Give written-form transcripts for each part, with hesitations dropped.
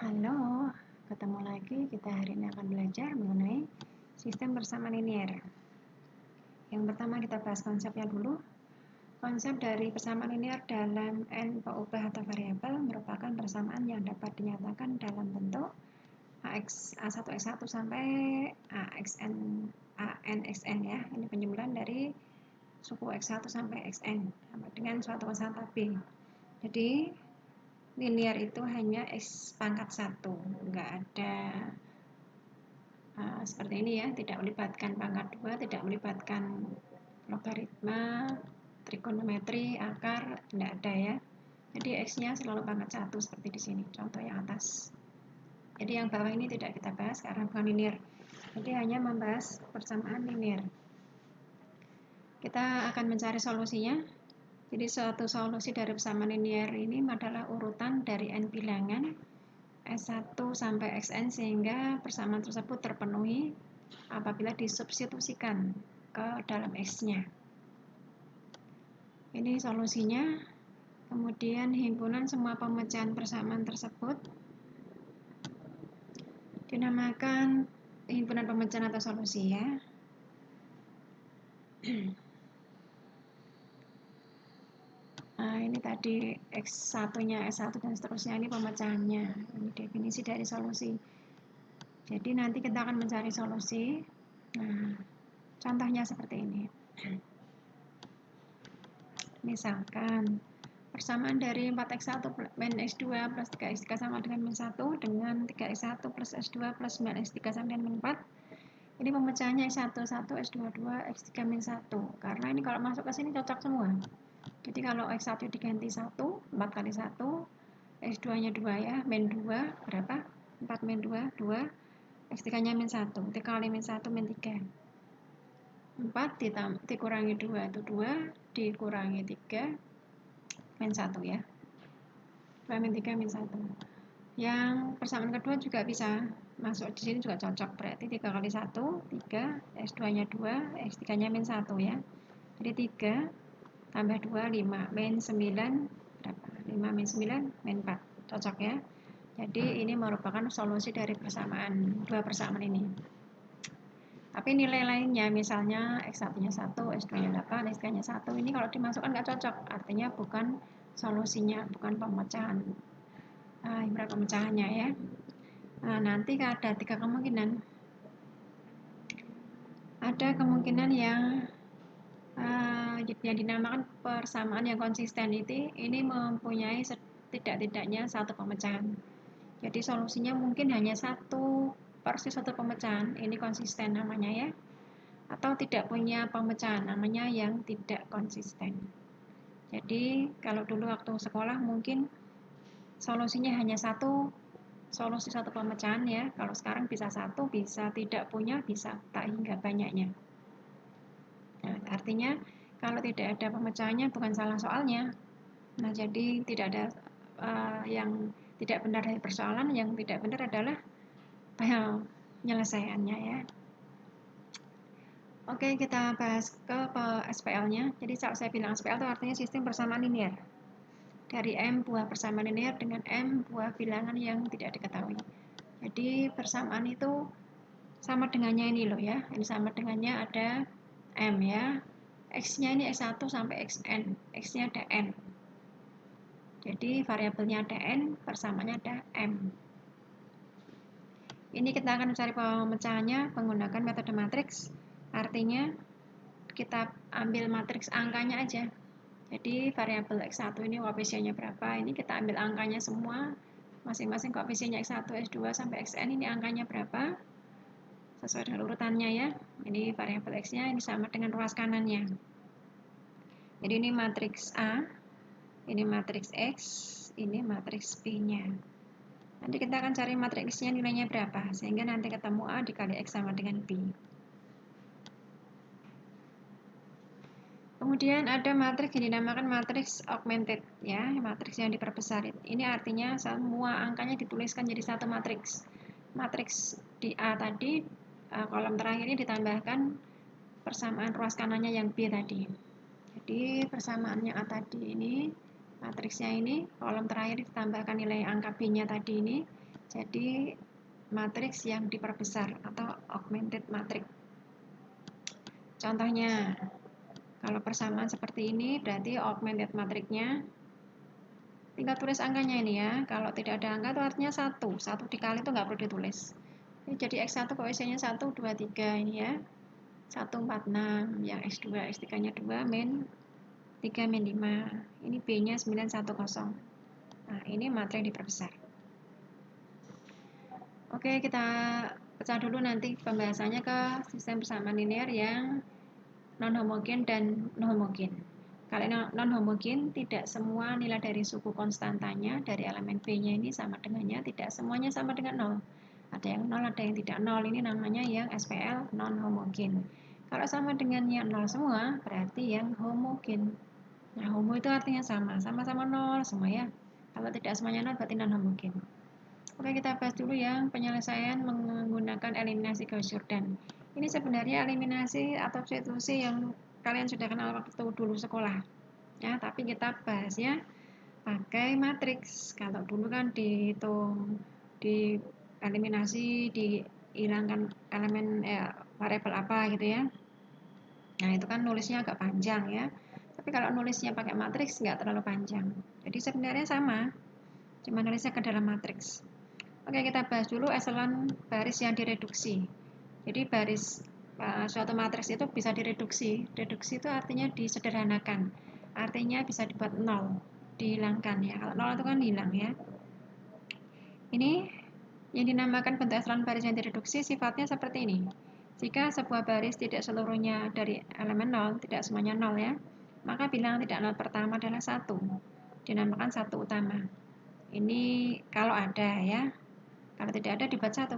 Halo, ketemu lagi. Kita hari ini akan belajar mengenai sistem persamaan linear. Yang pertama kita bahas konsepnya dulu. Konsep dari persamaan linear dalam n peubah atau variabel merupakan persamaan yang dapat dinyatakan dalam bentuk A1 X1 sampai ANXN ya. Ini penjumlahan dari suku X1 sampai Xn sama dengan suatu konstan B. Jadi linear itu hanya X pangkat 1, enggak ada seperti ini ya, tidak melibatkan pangkat 2, tidak melibatkan logaritma, trigonometri, akar, tidak ada ya. Jadi X-nya selalu pangkat 1 seperti di sini, contoh yang atas. Jadi yang bawah ini tidak kita bahas karena bukan linear. Jadi hanya membahas persamaan linear. Kita akan mencari solusinya. Jadi suatu solusi dari persamaan linear ini adalah urutan dari n bilangan S1 sampai Xn sehingga persamaan tersebut terpenuhi apabila disubstitusikan ke dalam X-nya. Ini solusinya. Kemudian himpunan semua pemecahan persamaan tersebut dinamakan himpunan pemecahan atau solusi ya. Nah, ini tadi X1-nya, S1 dan seterusnya, ini pemecahannya. Ini definisi dari solusi. Jadi nanti kita akan mencari solusi. Nah, contohnya seperti ini. Misalkan persamaan dari 4x1 min x2 plus 3x3 sama dengan min 1 dengan 3x1 plus x2 plus 9x3 sama dengan min 4. Ini pemecahannya x1, 1, x2, 2, x3 min 1. Karena ini kalau masuk ke sini cocok semua. Jadi kalau x1 diganti 1, 4 kali 1, x2 nya 2 ya, min 2 berapa? 4 min 2, 2, x3 nya min 1, 3 kali min 1, min 3. 4 dikurangi 2 itu 2, dikurangi 3, min 1 ya. 2 min 3 min 1. Yang persamaan kedua juga bisa masuk di sini juga cocok. Berarti 3 kali 1, 3, x2 nya 2, x3 nya min 1 ya. Jadi 3 tambah 2, 5, min 9 berapa? 5 min 9, min 4. Cocok ya. Jadi ini merupakan solusi dari dua persamaan ini. Tapi nilai lainnya misalnya X1-nya 1, X2-nya 8, X3-nya 1, ini kalau dimasukkan nggak cocok. Artinya bukan solusinya, bukan pemecahan. Berapa pemecahannya ya. Nah, nanti ada 3 kemungkinan. Ada kemungkinan yang dinamakan persamaan yang konsisten ini mempunyai setidak-tidaknya satu pemecahan. Jadi solusinya mungkin hanya persis satu pemecahan, ini konsisten namanya ya. Atau tidak punya pemecahan, namanya yang tidak konsisten. Jadi kalau dulu waktu sekolah mungkin solusinya hanya solusi satu pemecahan ya. Kalau sekarang bisa satu, bisa tidak punya, bisa tak hingga banyaknya. Nah, artinya kalau tidak ada pemecahannya bukan salah soalnya. Nah, jadi tidak ada yang tidak benar dari persoalan, yang tidak benar adalah penyelesaiannya ya. Oke, kita bahas ke SPL-nya. Jadi saat saya bilang SPL itu artinya sistem persamaan linear. Dari M buah persamaan linear dengan M buah bilangan yang tidak diketahui. Jadi persamaan itu sama dengannya ini loh ya. Ini sama dengannya ada M ya. X-nya ini X1 sampai Xn. X-nya ada N. Jadi variabelnya ada N, persamaannya ada M. Ini kita akan mencari pemecahannya menggunakan metode matriks. Artinya kita ambil matriks angkanya aja. Jadi variabel X1 ini koefisiennya berapa? Ini kita ambil angkanya semua. Masing-masing koefisiennya X1, X2 sampai Xn ini angkanya berapa? Sesuai dengan urutannya ya. Ini variabel X-nya ini sama dengan ruas kanannya. Jadi ini matriks A, ini matriks X, ini matriks B-nya. Nanti kita akan cari matriksnya nilainya berapa, sehingga nanti ketemu A dikali X sama dengan B. Kemudian ada matriks yang dinamakan matriks augmented ya, matriks yang diperbesar. Ini artinya semua angkanya dituliskan jadi satu matriks. Matriks di A tadi, kolom terakhir ini ditambahkan persamaan ruas kanannya yang B tadi. Jadi persamaannya A tadi ini, matriksnya ini, kolom terakhir ditambahkan nilai angka B-nya tadi ini, Jadi matriks yang diperbesar atau augmented matrix. Contohnya, kalau persamaan seperti ini berarti augmented matrixnya tinggal tulis angkanya ini ya. Kalau tidak ada angka itu artinya 1. 1 dikali itu nggak perlu ditulis. Jadi X1 koefisiennya 1, 2, 3 ini ya. 1, 4, 6. Yang X2, X3-nya 2, min 3, min 5. Ini B-nya 9, 1, 0. Nah, ini matriks diperbesar. Oke, kita pecah dulu nanti pembahasannya ke sistem persamaan linear yang non-homogen dan non-homogen. Kalau non-homogen, tidak semua nilai dari suku konstantanya dari elemen B-nya ini sama dengannya, tidak semuanya sama dengan 0. Ada yang 0, ada yang tidak 0. Ini namanya yang SPL non-homogen. Kalau sama dengannya 0 semua, berarti yang homogen. Nah, homo itu artinya sama, sama-sama 0 semua ya. Kalau tidak semuanya 0, berarti non-homogen. Oke, kita bahas dulu yang penyelesaian menggunakan eliminasi Gauss-Jordan. Ini sebenarnya eliminasi atau substitusi yang kalian sudah kenal waktu dulu sekolah. Ya, tapi kita bahasnya pakai matriks. Kalau dulu kan dihitung di eliminasi, dihilangkan elemen variabel apa gitu ya. Nah, itu kan nulisnya agak panjang ya. Tapi kalau nulisnya pakai matriks nggak terlalu panjang. Jadi sebenarnya sama, cuma nulisnya ke dalam matriks. Oke, kita bahas dulu echelon baris yang direduksi. Jadi baris suatu matriks itu bisa direduksi. Reduksi itu artinya disederhanakan. Artinya bisa dibuat 0, dihilangkan ya. Kalau 0 itu kan hilang ya. Ini yang dinamakan bentuk echelon baris yang direduksi sifatnya seperti ini. Jika sebuah baris tidak seluruhnya dari elemen 0, tidak semuanya 0 ya, maka bilangan tidak 0 pertama adalah 1. Dinamakan 1 utama. Ini kalau ada ya. Kalau tidak ada dibuat 1.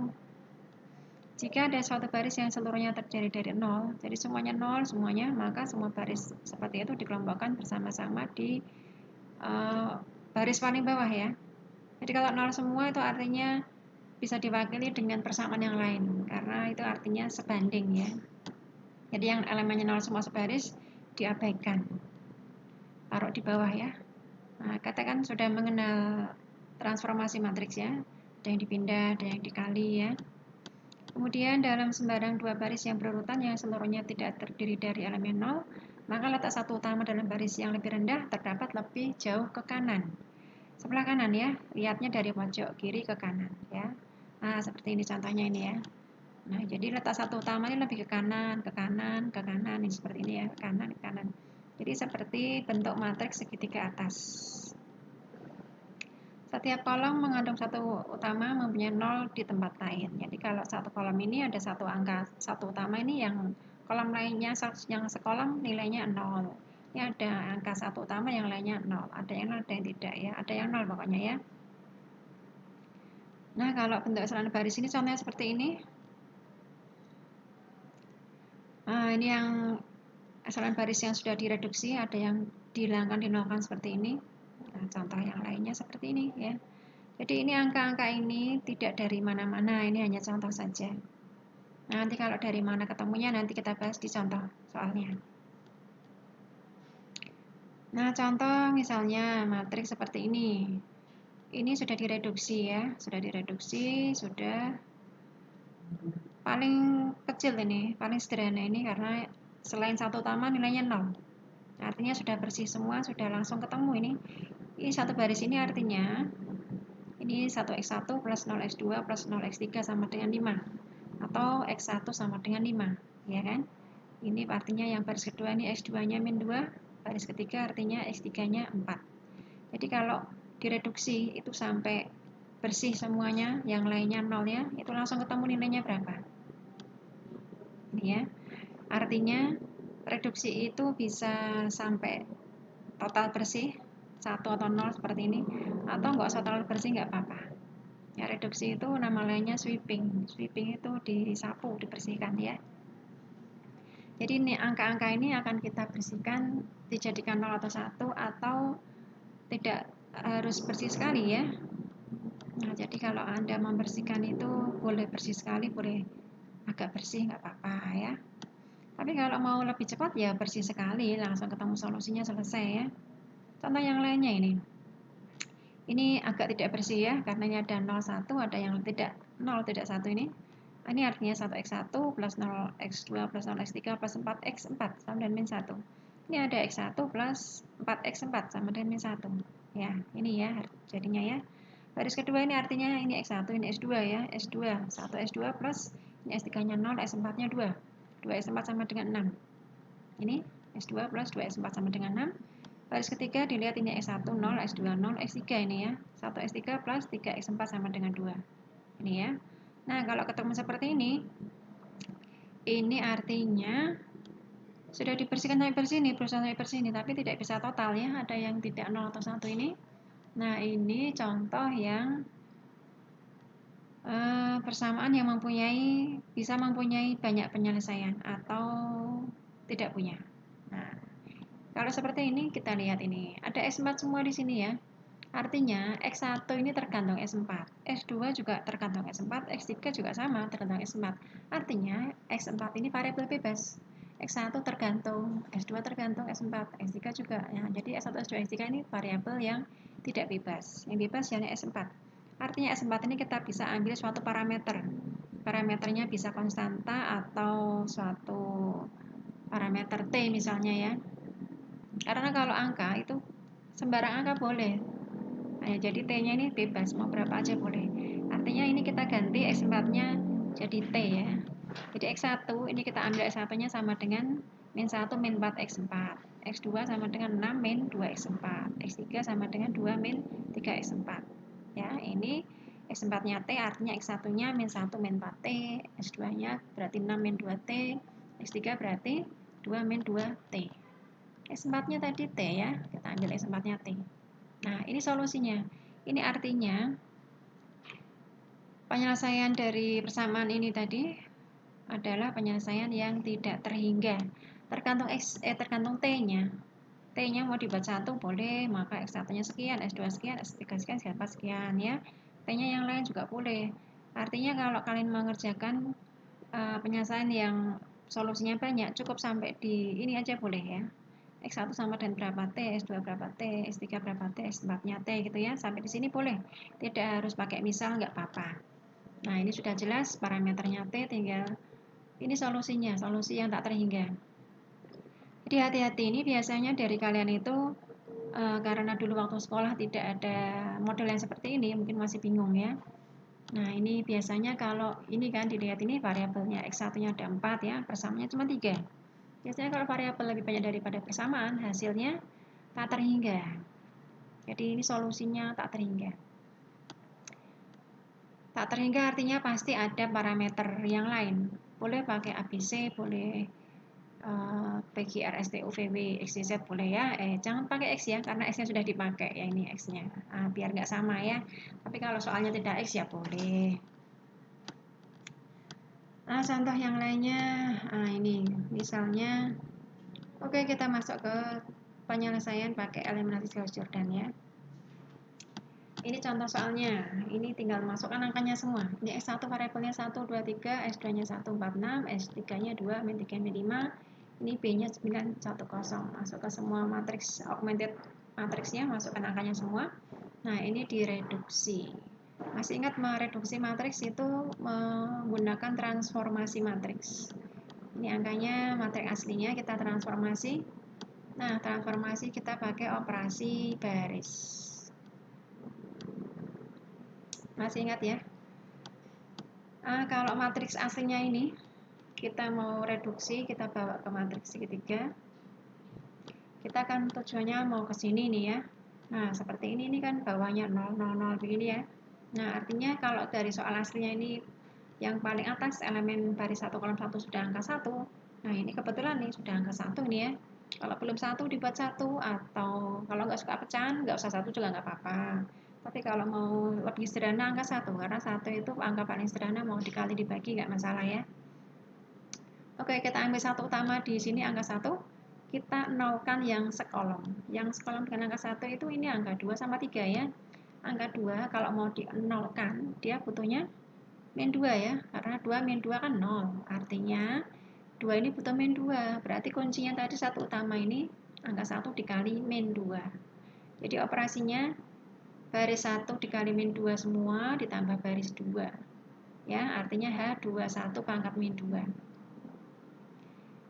Jika ada suatu baris yang seluruhnya terdiri dari 0, jadi semuanya 0 semuanya, maka semua baris seperti itu dikelompokkan bersama-sama di baris paling bawah ya. Jadi kalau 0 semua itu artinya bisa diwakili dengan persamaan yang lain, karena itu artinya sebanding ya. Jadi yang elemennya 0 semua sebaris diabaikan, taruh di bawah ya. Nah, kita kan sudah mengenal transformasi matriks ya. Ada yang dipindah, ada yang dikali ya. Kemudian dalam sembarang dua baris yang berurutan yang seluruhnya tidak terdiri dari elemen 0, maka letak satu utama dalam baris yang lebih rendah terdapat lebih jauh ke kanan. Sebelah kanan ya, lihatnya dari pojok kiri ke kanan ya. Nah, seperti ini contohnya ini ya. Nah, jadi letak satu utama ini lebih ke kanan, ke kanan, ke kanan, ini seperti ini ya, ke kanan, ke kanan. Jadi seperti bentuk matriks segitiga atas. Setiap kolom mengandung satu utama mempunyai 0 di tempat lain. Jadi kalau satu kolom ini ada satu angka satu utama ini, yang kolom lainnya yang sekolom nilainya 0. Ini ada angka satu utama yang lainnya 0. Ada yang 0, ada yang tidak ya. Ada yang 0 pokoknya ya. Nah, kalau bentuk echelon baris ini contohnya seperti ini. Nah, ini yang echelon baris yang sudah direduksi, ada yang dihilangkan, dinolkan seperti ini. Nah, contoh yang lainnya seperti ini ya. Jadi ini angka-angka ini tidak dari mana-mana, ini hanya contoh saja. Nanti kalau dari mana ketemunya nanti kita bahas di contoh soalnya. Nah, contoh misalnya matriks seperti ini. Ini sudah direduksi ya, sudah direduksi, sudah paling kecil ini, paling sederhana ini karena selain satu utama nilainya 0. Artinya sudah bersih semua, sudah langsung ketemu ini. Ini satu baris ini artinya ini 1x1 plus 0x2 plus 0x3 sama dengan 5. Atau x1 sama dengan 5, ya kan? Ini artinya yang baris kedua ini x2-nya min 2, baris ketiga artinya x3-nya 4. Jadi kalau direduksi itu sampai bersih semuanya, yang lainnya 0 ya, itu langsung ketemu nilainya berapa. Ini ya. Artinya reduksi itu bisa sampai total bersih 1 atau 0 seperti ini, atau nggak usah terlalu bersih nggak apa-apa ya. Reduksi itu nama lainnya sweeping. Sweeping itu disapu, dibersihkan ya. Jadi ini angka-angka ini akan kita bersihkan, dijadikan 0 atau 1, atau tidak harus bersih sekali ya. Nah, jadi kalau Anda membersihkan itu boleh bersih sekali, boleh agak bersih, nggak apa-apa ya. Tapi kalau mau lebih cepat ya bersih sekali, langsung ketemu solusinya selesai ya. Contoh yang lainnya ini. Ini agak tidak bersih ya, karena ini ada 0, 1, ada yang tidak 0, tidak 1 ini. Ini artinya 1x1 plus 0x2 plus 0x3 plus 4x4 sama dengan min 1. Ini ada x1 plus 4x4 sama dengan min 1. Ya, ini ya jadinya ya. Baris kedua ini artinya ini x1, ini s2 ya. S2, 1 s2 plus ini s3-nya 0, s4-nya 2. 2s4 sama dengan 6. Ini s2 plus 2s4 sama dengan 6. Baris ketiga dilihat ini S1 0, S2 0, S3 ini ya. 1 S3 plus 3 X4 sama dengan 2. Ini ya. Nah, kalau ketemu seperti ini artinya sudah dibersihkan sampai bersini, berusaha sampai bersini, tapi tidak bisa total ya. Ada yang tidak 0 atau 1 ini. Nah, ini contoh yang persamaan yang bisa mempunyai banyak penyelesaian atau tidak punya. Nah, kalau seperti ini kita lihat ini, ada S4 semua di sini ya. Artinya X1 ini tergantung S4, S2 juga tergantung S4, X3 juga sama tergantung S4. Artinya X4 ini variabel bebas. X1 tergantung, S2 tergantung S4, X3 juga. Ya, jadi S1, S2, S3 ini variabel yang tidak bebas. Yang bebas hanya S4. Artinya S4 ini kita bisa ambil suatu parameter. Parameternya bisa konstanta atau suatu parameter T misalnya ya. Karena kalau angka itu sembarang angka boleh. Nah, jadi T-nya ini bebas, mau berapa aja boleh. Artinya ini kita ganti X4-nya jadi T ya. Jadi X1 ini kita ambil X1-nya sama dengan min 1 min 4 X4. X2 sama dengan 6 min 2 X4. X3 sama dengan 2 min 3 X4. Ya, ini X4-nya T artinya X1-nya min 1 min 4T, X2-nya berarti 6 min 2T, X3 berarti 2 min 2T. X4-nya tadi T ya, kita ambil X4-nya T. Nah, ini solusinya. Ini artinya penyelesaian dari persamaan ini tadi adalah penyelesaian yang tidak terhingga. Tergantung T-nya. T-nya mau dibuat 1 boleh, maka X1-nya sekian, S2 sekian, S3 sekian, S4 sekian ya. T-nya yang lain juga boleh. Artinya kalau kalian mengerjakan penyelesaian yang solusinya banyak, cukup sampai di ini aja boleh ya. X1 sama dengan berapa T, S2 berapa T, S3 berapa T, S4-nya T gitu ya. Sampai di sini boleh. Tidak harus pakai misal, nggak apa-apa. Nah, ini sudah jelas parameternya T, tinggal ini solusinya, solusi yang tak terhingga. Jadi hati-hati, ini biasanya dari kalian itu karena dulu waktu sekolah tidak ada model yang seperti ini, mungkin masih bingung ya. Nah, ini biasanya kalau ini kan dilihat ini variabelnya X1-nya ada 4 ya, persamaannya cuma 3. Biasanya kalau variabel lebih banyak daripada persamaan, hasilnya tak terhingga. Jadi ini solusinya tak terhingga. Tak terhingga artinya pasti ada parameter yang lain. Boleh pakai ABC, boleh PQR, STU, VW, XYZ boleh ya. Jangan pakai X ya, karena X-nya sudah dipakai ya ini X-nya. Biar nggak sama ya. Tapi kalau soalnya tidak X ya boleh. Contoh yang lainnya, ini misalnya, oke kita masuk ke penyelesaian pakai eliminasi Gauss Jordan ya. Ini contoh soalnya, ini tinggal masukkan angkanya semua. Ini S1 variabelnya 1, 2, 3, S2-nya 1, 4, 6, S3-nya 2, min 3, min 5, ini B-nya 9, 1, 0. Masuk ke semua matriks augmented matriksnya, masukkan angkanya semua. Nah, ini direduksi. Masih ingat mereduksi matriks itu menggunakan transformasi matriks. Ini angkanya matriks aslinya kita transformasi. Nah, transformasi kita pakai operasi baris. Masih ingat ya? Kalau matriks aslinya ini kita mau reduksi, kita bawa ke matriks segitiga. Kita kan tujuannya mau ke sini nih ya. Nah, seperti ini kan bawahnya 0, 0, 0 begini ya. Nah, artinya kalau dari soal aslinya ini yang paling atas elemen baris 1 kolom 1 sudah angka 1. Nah, ini kebetulan nih sudah angka 1 nih ya. Kalau belum 1 dibuat 1, atau kalau nggak suka pecahan nggak usah 1 juga nggak apa-apa. Tapi kalau mau lebih sederhana angka 1, karena 1 itu angka paling sederhana, mau dikali dibagi nggak masalah ya. Oke, kita ambil satu utama di sini angka 1. Kita nolkan yang sekolom. Yang sekolom dengan angka 1 itu ini angka 2 sama 3 ya. Angka 2 kalau mau dinolkan, dia butuhnya min 2 ya. Karena 2 min 2 kan 0. Artinya 2 ini butuh min 2. Berarti kuncinya tadi satu utama ini angka 1 dikali min 2. Jadi operasinya baris 1 dikali min 2 semua ditambah baris 2. Ya, artinya H21 pangkat min 2.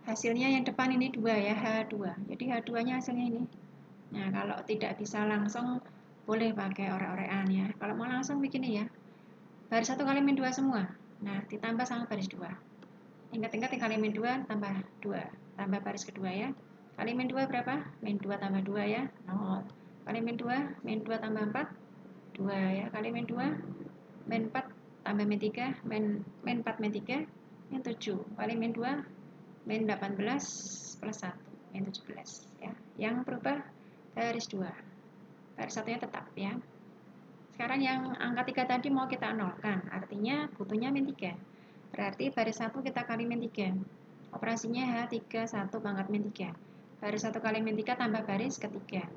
Hasilnya yang depan ini 2 ya, H2. Jadi H2-nya hasilnya ini. Nah, kalau tidak bisa langsung boleh pakai orek-orekan ya. Kalau mau langsung begini ya. Baris 1 kali min 2 semua. Nah, ditambah sama baris 2. Ingat-ingat kali min 2 tambah 2. Tambah baris kedua ya. Kali min 2 berapa? Min 2 tambah 2 ya, 0. Kali min 2, min 2 tambah 4, 2 ya. Kali min 2, min 4 tambah min 3, min 4 min 3, min 7. Kali min 2, min 18 plus 1, min 17 ya. Yang berubah baris 2. Baris satunya tetap ya. Sekarang yang angka 3 tadi mau kita nolkan, artinya butuhnya min 3. Berarti baris 1 kita kali min 3. Operasinya H31 pangkat min 3. Baris 1 kali min 3 tambah baris ketiga.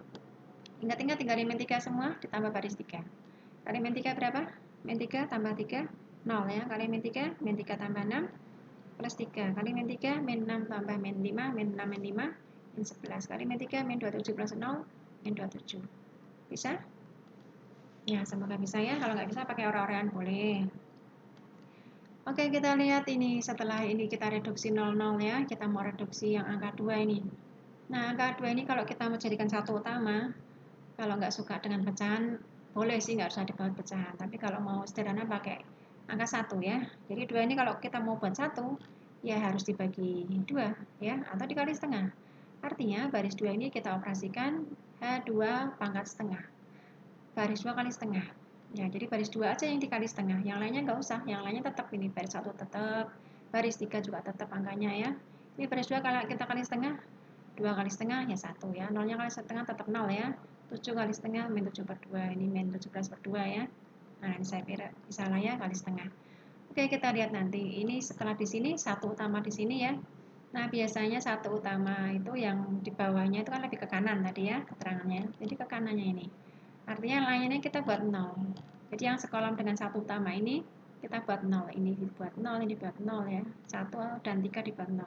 Ingat-ingat tinggal min 3 semua ditambah baris 3. Kali min 3 berapa? Min 3 tambah 3, 0 ya. Kali min 3, min 3 tambah 6, plus 3. Kali min 3, min 6 tambah min 5, min 6 min 5, min 11. Kali min 3, min 27 plus 0, min 27. Bisa? Ya, semoga bisa ya. Kalau nggak bisa pakai orek-orekan boleh. Oke, kita lihat ini. Setelah ini kita reduksi 00 ya. Kita mau reduksi yang angka 2 ini. Nah, angka 2 ini kalau kita mau jadikan satu utama, kalau nggak suka dengan pecahan, boleh sih nggak usah dibuat pecahan. Tapi kalau mau sederhana pakai angka 1 ya. Jadi 2 ini kalau kita mau buat 1, ya harus dibagi 2 ya, atau dikali setengah. Artinya baris 2 ini kita operasikan H2 pangkat setengah. Baris 2 kali setengah. Ya, jadi baris 2 aja yang dikali setengah. Yang lainnya nggak usah. Yang lainnya tetap ini. Baris 1 tetap. Baris 3 juga tetap angkanya ya. Ini baris 2 kalau kita kali setengah. 2 kali setengah ya 1 ya. 0-nya kali setengah tetap 0 ya. 7 kali setengah min 7 per 2. Ini min 17 per 2 ya. Nah, ini saya kira bisa lah ya kali setengah. Oke, kita lihat nanti. Ini setelah di sini, satu utama di sini ya. Nah, biasanya satu utama itu yang di bawahnya itu kan lebih ke kanan tadi ya, keterangannya. Jadi ke kanannya ini. Artinya lainnya kita buat 0. Jadi yang sekolom dengan satu utama ini, kita buat 0. Ini dibuat 0, ini dibuat 0 ya. 1 dan 3 dibuat 0.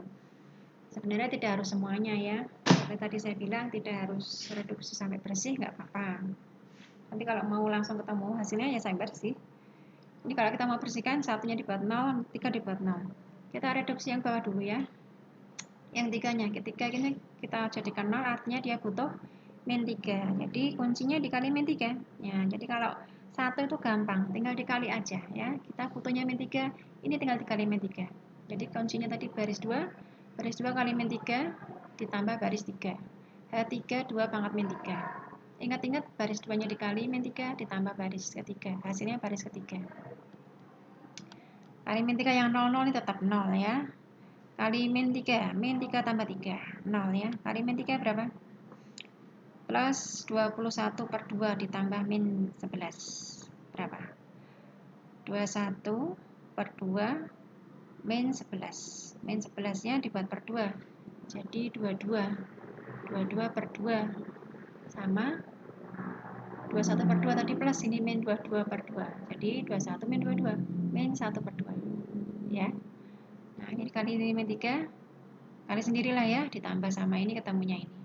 Sebenarnya tidak harus semuanya ya. Seperti tadi saya bilang, tidak harus reduksi sampai bersih, nggak apa-apa. Nanti kalau mau langsung ketemu hasilnya ya sampai bersih. Ini kalau kita mau bersihkan, satunya dibuat 0, 3 dibuat 0. Kita reduksi yang bawah dulu ya. Yang tiganya, ketika ini kita jadikan 0, artinya dia butuh min 3. Jadi kuncinya dikali min 3. Ya, jadi kalau 1 itu gampang, tinggal dikali aja ya. Kita butuhnya min 3, ini tinggal dikali min 3. Jadi kuncinya tadi baris 2, baris 2 kali min 3 ditambah baris 3. H3 2 pangkat min 3. Ingat-ingat baris 2-nya dikali min 3 ditambah baris ketiga. Hasilnya baris ketiga. Kali min 3 yang 00 ini tetap 0 ya. Kali min 3 tambah 3, 0 ya. Kali min 3 berapa? Plus 21 per 2 ditambah min 11. Berapa? 21 per 2 min 11. Min 11-nya dibuat per 2. Jadi 22. 22 per 2 sama 21 per 2 tadi plus ini min 22 per 2. Jadi 21 min 22. Min 1 per 2. Ya. Nah, ini dikali ini min 3. Kali sendirilah ya, ditambah sama ini ketemunya ini.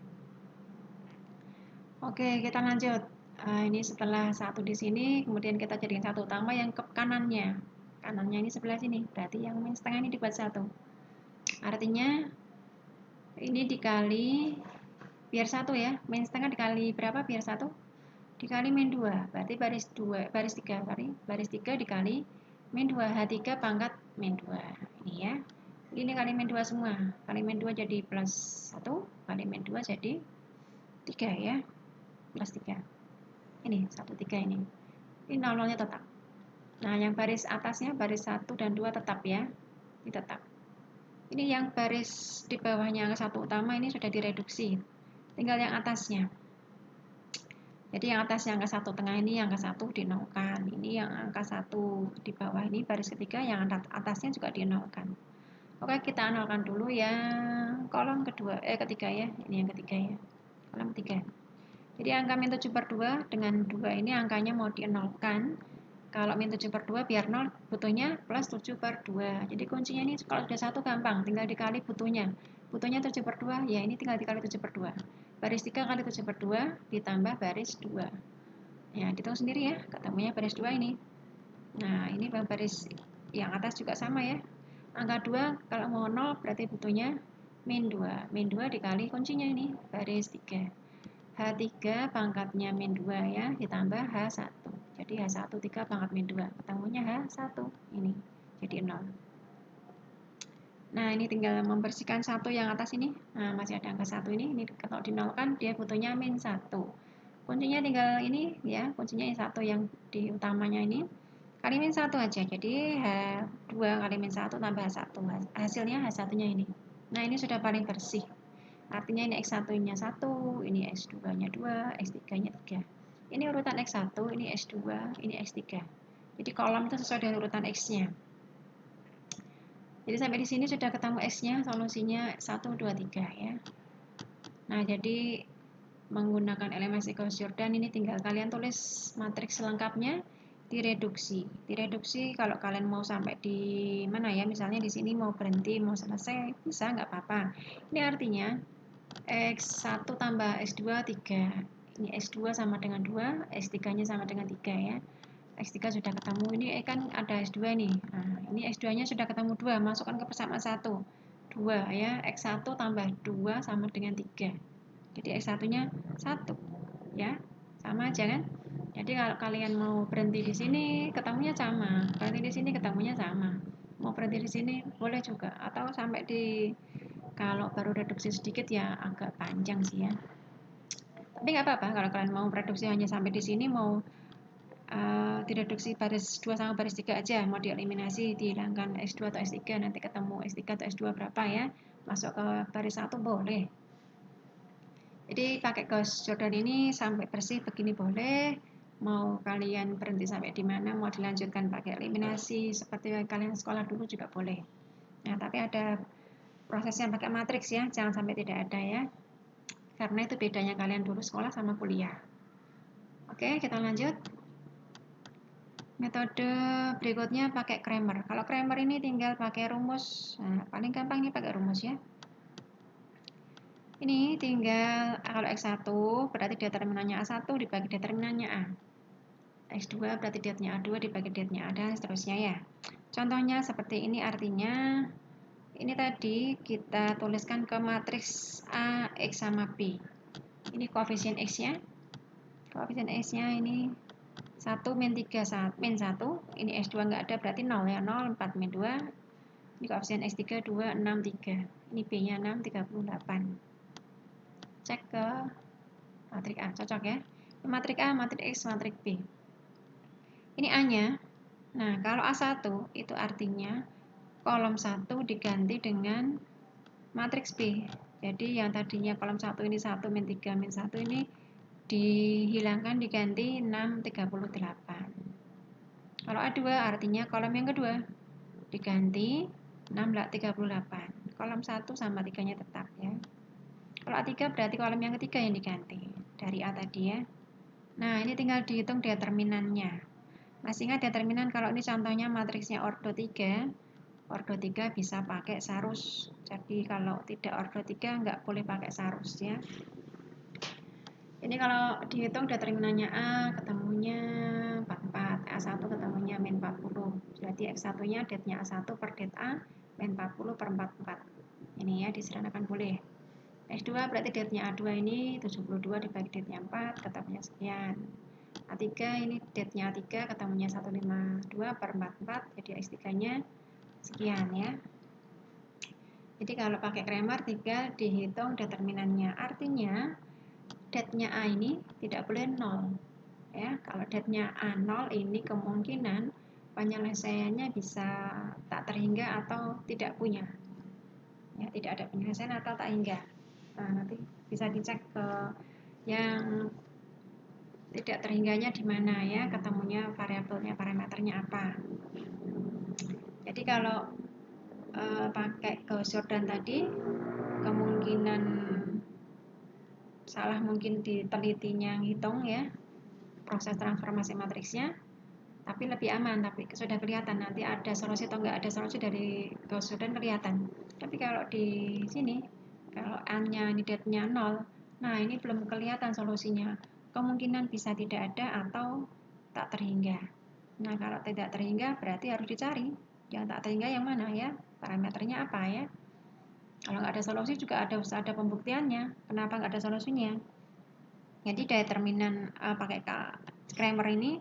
Oke, kita lanjut. Ini setelah 1 di sini, kemudian kita jadikan satu utama yang ke kanannya. Kanannya ini sebelah sini. Berarti yang min setengah ini dibuat 1. Artinya ini dikali biar 1 ya. Min setengah dikali berapa biar 1? Dikali min 2. Berarti baris 2, baris 3 kali. Baris 3 dikali min 2. H3 pangkat min 2. Ini ya. Ini kali min 2 semua. Kali min 2 jadi plus 1. Kali min 2 jadi 3 ya. Plus 3. Ini 1, 3 ini. Ini 00-nya tetap. Nah, yang baris atasnya, baris 1 dan 2 tetap ya. Ini tetap. Ini yang baris di bawahnya angka 1 utama ini sudah direduksi. Tinggal yang atasnya. Jadi yang atasnya angka 1 tengah ini angka 1 dinolkan. Ini yang angka 1 di bawah ini baris ketiga yang atasnya juga dinolkan. Oke, kita nolkan dulu yang kolom ketiga ya. Ini yang ketiga ya. Kolom 3. Jadi angka min 7 per 2 dengan 2 ini angkanya mau dinolkan. Kalau min 7 per 2 biar 0 butuhnya plus 7 per 2. Jadi kuncinya ini kalau sudah 1 gampang, tinggal dikali butuhnya. Butuhnya 7 per 2, ya ini tinggal dikali 7 per 2. Baris 3 kali 7 per 2 ditambah baris 2. Ya, dihitung sendiri ya, ketemunya baris 2 ini. Nah, ini baris yang atas juga sama ya. Angka 2 kalau mau 0 berarti butuhnya min 2. Min 2 dikali kuncinya ini, baris 3. H3 pangkatnya min 2 ya, ditambah H1. Jadi H1 3 pangkat min 2. Ketemunya H1 ini. Jadi 0. Nah, ini tinggal membersihkan satu yang atas ini. Nah, masih ada angka 1 ini. Ini kalau dinolkan dia butuhnya min 1. Kuncinya tinggal ini ya, kuncinya yang satu yang di utamanya ini. Kali min 1 aja. Jadi H2 kali min 1 tambah H1. Hasilnya H1-nya ini. Nah, ini sudah paling bersih. Artinya ini X1-nya 1, ini X2-nya 2, X3-nya 3. Ini urutan X1, ini X2, ini X3. Jadi kolom itu sesuai dengan urutan X-nya. Jadi sampai di sini sudah ketemu X-nya, solusinya 1, 2, 3 ya. Nah, jadi menggunakan LMS Gauss-Jordan ini tinggal kalian tulis matriks selengkapnya, direduksi. Direduksi kalau kalian mau sampai di mana ya, misalnya di sini mau berhenti, mau selesai, bisa nggak apa-apa. Ini artinya X1 tambah X2 3. Ini X2 sama dengan 2, X3-nya sama dengan 3 ya. X3 sudah ketemu, ini kan ada S2 nih. Nah, ini S2-nya sudah ketemu 2, masukkan ke persamaan 1. 2 ya, X1 tambah 2 sama dengan 3. Jadi X1-nya 1 ya. Sama aja kan? Jadi kalau kalian mau berhenti di sini, ketemunya sama. Berhenti di sini ketemunya sama. Mau berhenti di sini boleh juga, atau sampai di kalau baru reduksi sedikit ya agak panjang sih ya. Tapi nggak apa-apa kalau kalian mau reduksi hanya sampai di sini, mau direduksi baris 2 sama baris 3 aja, mau dieliminasi, dihilangkan S2 atau S3, nanti ketemu S3 atau S2 berapa ya, masuk ke baris 1 boleh. Jadi pakai Gauss Jordan ini sampai bersih begini boleh, mau kalian berhenti sampai di mana, mau dilanjutkan pakai eliminasi seperti kalian sekolah dulu juga boleh. Nah, tapi ada prosesnya pakai matriks ya, jangan sampai tidak ada ya, karena itu bedanya kalian dulu sekolah sama kuliah. Oke, kita lanjut. Metode berikutnya pakai Cramer. Kalau Cramer ini tinggal pakai rumus. Nah, paling gampang nih pakai rumus ya. Ini tinggal kalau X1 berarti determinannya A1 dibagi determinannya A. X2 berarti dietnya A2 dibagi dietnya A dan seterusnya ya. Contohnya seperti ini, artinya ini tadi kita tuliskan ke matriks A, X sama B. Ini koefisien X-nya. Koefisien X-nya ini 1 min 3 min 1, ini S2 nggak ada berarti 0 ya, 0, 4 min 2, ini koefisien S3 2, 6, 3, ini B nya 6, 38. Cek ke matrik A, cocok ya. Ini matrik A, matrik X, matrik B. Ini A nya, nah kalau A1 itu artinya kolom 1 diganti dengan matriks B. Jadi yang tadinya kolom 1 ini 1 min 3 min 1 ini dihilangkan diganti 6, 38. Kalau A2 artinya kolom yang kedua diganti 6, 38. Kolom 1 sama 3-nya tetap ya. Kalau A3 berarti kolom yang ketiga yang diganti dari A tadi ya. Nah, ini tinggal dihitung determinannya. Masih ingat determinan kalau ini contohnya matriksnya ordo 3. Ordo 3 bisa pakai sarus. Jadi kalau tidak ordo 3 nggak boleh pakai sarus ya. Ini kalau dihitung determinannya A ketemunya 44, A1 ketemunya min 40. Jadi X1-nya det-nya A1 per det A min 40 per 44. Ini ya disederhanakan boleh. X2 berarti det-nya A2 ini 72 dibagi det-nya 4 ketemunya sekian. A3 ini det-nya A3 ketemunya 152 per 44, jadi X3-nya sekian ya. Jadi kalau pakai Cramer tinggal dihitung determinannya. Artinya det-nya A ini tidak boleh 0 ya. Kalau det-nya A 0 ini kemungkinan penyelesaiannya bisa tak terhingga atau tidak punya ya, tidak ada penyelesaian atau tak hingga. Nah, nanti bisa dicek ke yang tidak terhingganya di mana ya, ketemunya variabelnya, parameternya apa. Jadi kalau pakai Gauss Jordan tadi kemungkinan salah mungkin di telitinya ngitung ya proses transformasi matriksnya, tapi lebih aman, tapi sudah kelihatan nanti ada solusi atau enggak ada solusi dari Gauss Jordan kelihatan. Tapi kalau di sini kalau A-nya ini det-nya 0, nah ini belum kelihatan solusinya, kemungkinan bisa tidak ada atau tak terhingga. Nah, kalau tidak terhingga berarti harus dicari. Yang tak terhingga yang mana ya? Parameternya apa ya? Kalau nggak ada solusi juga harus ada pembuktiannya. Kenapa nggak ada solusinya? Jadi determinan pakai Cramer ini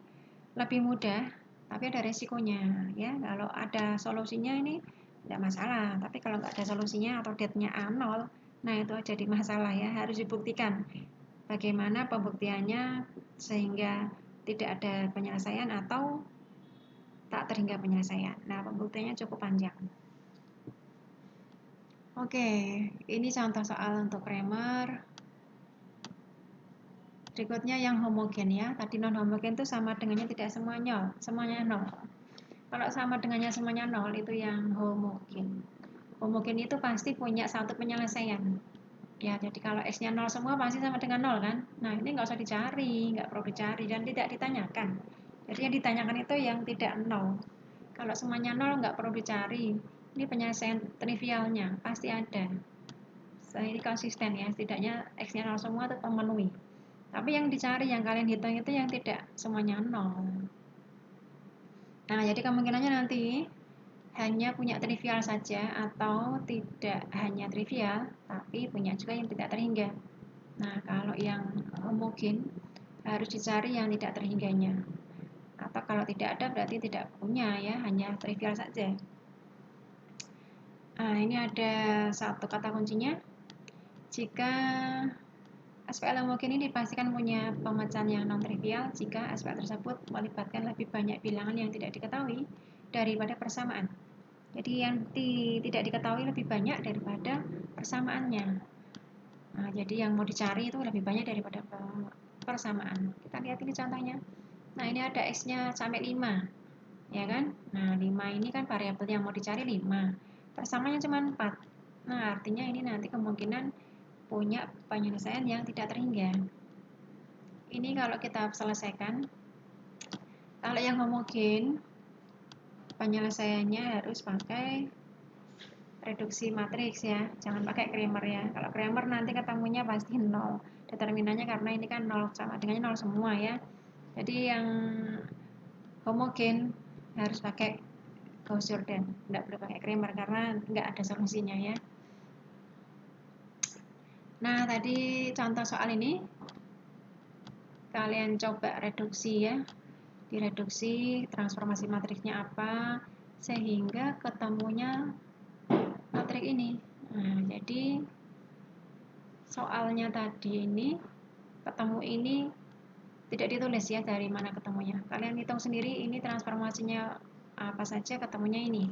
lebih mudah, tapi ada resikonya ya. Kalau ada solusinya ini tidak masalah, tapi kalau nggak ada solusinya atau date-nya A0, nah itu jadi masalah ya. Harus dibuktikan bagaimana pembuktiannya sehingga tidak ada penyelesaian atau tak terhingga penyelesaian. Nah, pembuktiannya cukup panjang. Oke, ini contoh soal untuk Cramer. Berikutnya yang homogen ya. Tadi non homogen itu sama dengannya tidak semuanya nol. Kalau sama dengannya semuanya nol itu yang homogen. Homogen itu pasti punya satu penyelesaian. Ya, jadi kalau x-nya nol semua pasti sama dengan nol kan. Nah, ini nggak usah dicari, nggak perlu dicari dan tidak ditanyakan. Jadi yang ditanyakan itu yang tidak nol. Kalau semuanya nol nggak perlu dicari. Ini penyelesaian trivialnya pasti ada. Ini konsisten ya, setidaknya x-nya nol semua itu memenuhi. Tapi yang dicari, yang kalian hitung itu yang tidak semuanya nol. Nah, jadi kemungkinannya nanti hanya punya trivial saja atau tidak hanya trivial, tapi punya juga yang tidak terhingga. Nah, kalau yang homogen harus dicari yang tidak terhingganya. Atau kalau tidak ada berarti tidak punya ya, hanya trivial saja. Nah, ini ada satu kata kuncinya. Jika SPL homogen ini dipastikan punya pemecahan yang non-trivial jika SPL tersebut melibatkan lebih banyak bilangan yang tidak diketahui daripada persamaan. Jadi yang tidak diketahui lebih banyak daripada persamaannya. Nah, jadi yang mau dicari itu lebih banyak daripada persamaan. Kita lihat ini contohnya. Nah, ini ada X-nya sampai 5. Ya kan? Nah, 5 ini kan variabel yang mau dicari 5. Persamaannya cuma 4. Nah, artinya ini nanti kemungkinan punya penyelesaian yang tidak terhingga. Ini kalau kita selesaikan, kalau yang homogen penyelesaiannya harus pakai reduksi matriks ya, jangan pakai Cramer ya. Kalau Cramer nanti ketemunya pasti 0. Determinannya karena ini kan 0 sama dengannya 0 semua ya. Jadi yang homogen harus pakai Gauss-Jordan, tidak perlu pakai Cramer karena nggak ada solusinya ya. Nah, tadi contoh soal ini kalian coba reduksi ya. Direduksi transformasi matriksnya apa sehingga ketemunya matrik ini. Nah, jadi soalnya tadi ini ketemu ini tidak ditulis ya dari mana ketemunya. Kalian hitung sendiri ini transformasinya apa saja ketemunya ini.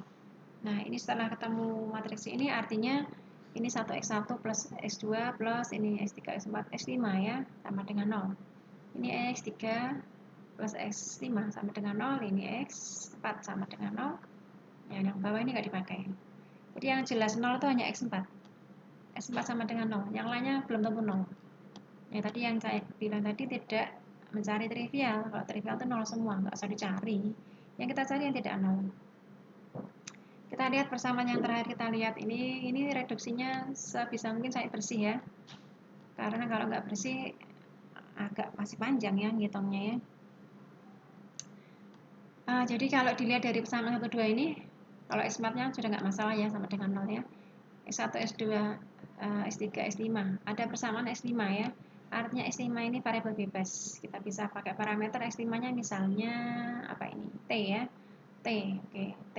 Nah, ini setelah ketemu matriks ini artinya ini 1x1 plus x2 plus ini x3, x4, x5 ya, sama dengan 0. Ini x3 plus x5 sama dengan 0, ini x4 sama dengan 0. Ya, yang bawah ini nggak dipakai. Jadi yang jelas 0 itu hanya x4. x4 sama dengan 0, yang lainnya belum tentu 0. Ya, tadi yang saya bilang tadi tidak mencari trivial. Kalau trivial itu 0 semua, nggak usah dicari. Yang kita cari yang tidak 0. Kita lihat persamaan yang terakhir kita lihat ini reduksinya sebisa mungkin saya bersih ya. Karena kalau nggak bersih agak masih panjang ya ngitungnya ya. Jadi kalau dilihat dari persamaan 1, 2 ini, kalau S4-nya sudah nggak masalah ya sama dengan 0 ya. S1, S2, S3, S5. Ada persamaan S5 ya. Artinya S5 ini variabel bebas. Kita bisa pakai parameter S5-nya misalnya apa ini? T ya. T, oke, T.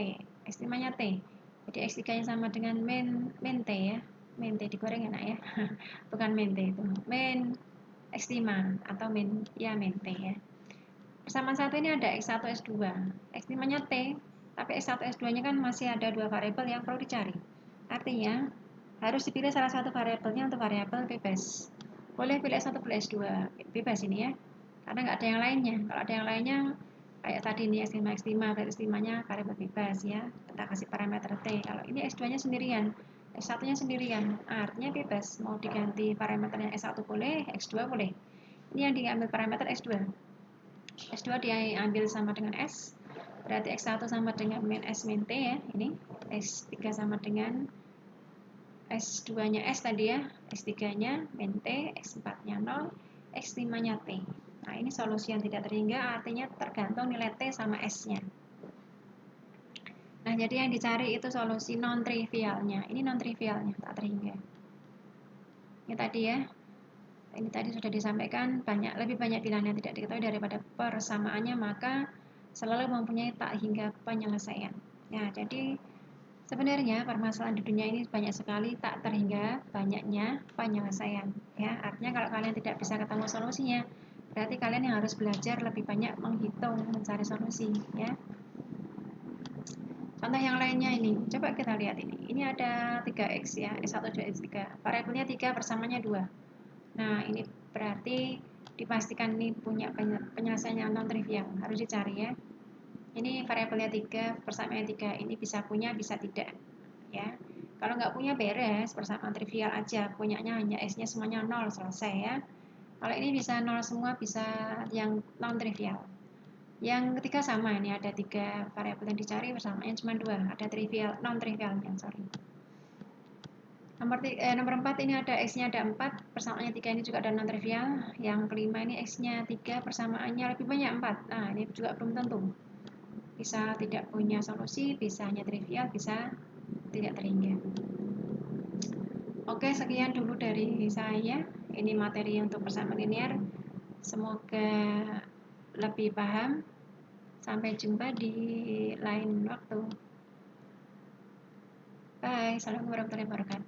S5-nya T. Jadi X3-nya sama dengan min T ya. Min T digoreng enak ya. Bukan min T itu. Min X5 atau min T ya. Persamaan satu ini ada X1, S2. X5-nya T, tapi X1, S2-nya kan masih ada dua variabel yang perlu dicari. Artinya, harus dipilih salah satu variabelnya untuk variabel bebas. Boleh pilih S1, pilih S2. Bebas ini ya. Karena nggak ada yang lainnya. Kalau ada yang lainnya, kayak tadi ini X5, X5, berarti X5-nya variabel bebas ya. Kita kasih parameter T. Kalau ini S2-nya sendirian. S1-nya sendirian. Artinya bebas. Mau diganti parameternya S1 boleh, X2 boleh. Ini yang diambil parameter S2. S2 diambil sama dengan S, berarti X1 sama dengan min S min T ya, ini S3 sama dengan S2 nya S tadi ya, S3 nya min T, X4 nya 0, X5-nya T. Nah, ini solusi yang tidak terhingga, artinya tergantung nilai T sama S-nya. Nah, jadi yang dicari itu solusi non-trivialnya. Ini non-trivialnya, tak terhingga. Ini tadi ya. Ini tadi sudah disampaikan, lebih banyak pilihan yang tidak diketahui daripada persamaannya, maka selalu mempunyai tak hingga penyelesaian. Ya, jadi sebenarnya permasalahan di dunia ini banyak sekali tak terhingga banyaknya penyelesaian. Ya, artinya kalau kalian tidak bisa ketemu solusinya, berarti kalian yang harus belajar lebih banyak menghitung, mencari solusi. Ya. Contoh yang lainnya ini, coba kita lihat ini. Ini ada 3x ya, x1, 2, x3. Variabelnya 3, persamanya 2. Nah, ini berarti dipastikan ini punya penyelesaian yang non-trivial, harus dicari ya. Ini variabelnya 3, persamaannya 3. Ini bisa punya, bisa tidak. Ya. Kalau nggak punya beres, persamaan trivial aja. Punyanya hanya x-nya semuanya 0, selesai ya. Kalau ini bisa 0 semua, bisa yang non-trivial. Yang ketiga sama, ini ada 3 variabel yang dicari, persamaannya cuma 2. Ada trivial, non-trivialnya, sorry. Nomor 4 ini ada X-nya ada 4, persamaannya 3, ini juga ada non-trivial. Yang kelima ini X-nya 3, persamaannya lebih banyak 4. Nah, ini juga belum tentu. Bisa tidak punya solusi, bisa hanya trivial, bisa tidak terhingga. Oke, sekian dulu dari saya. Ini materi untuk persamaan linear. Semoga lebih paham. Sampai jumpa di lain waktu. Bye. Assalamualaikum warahmatullahi wabarakatuh.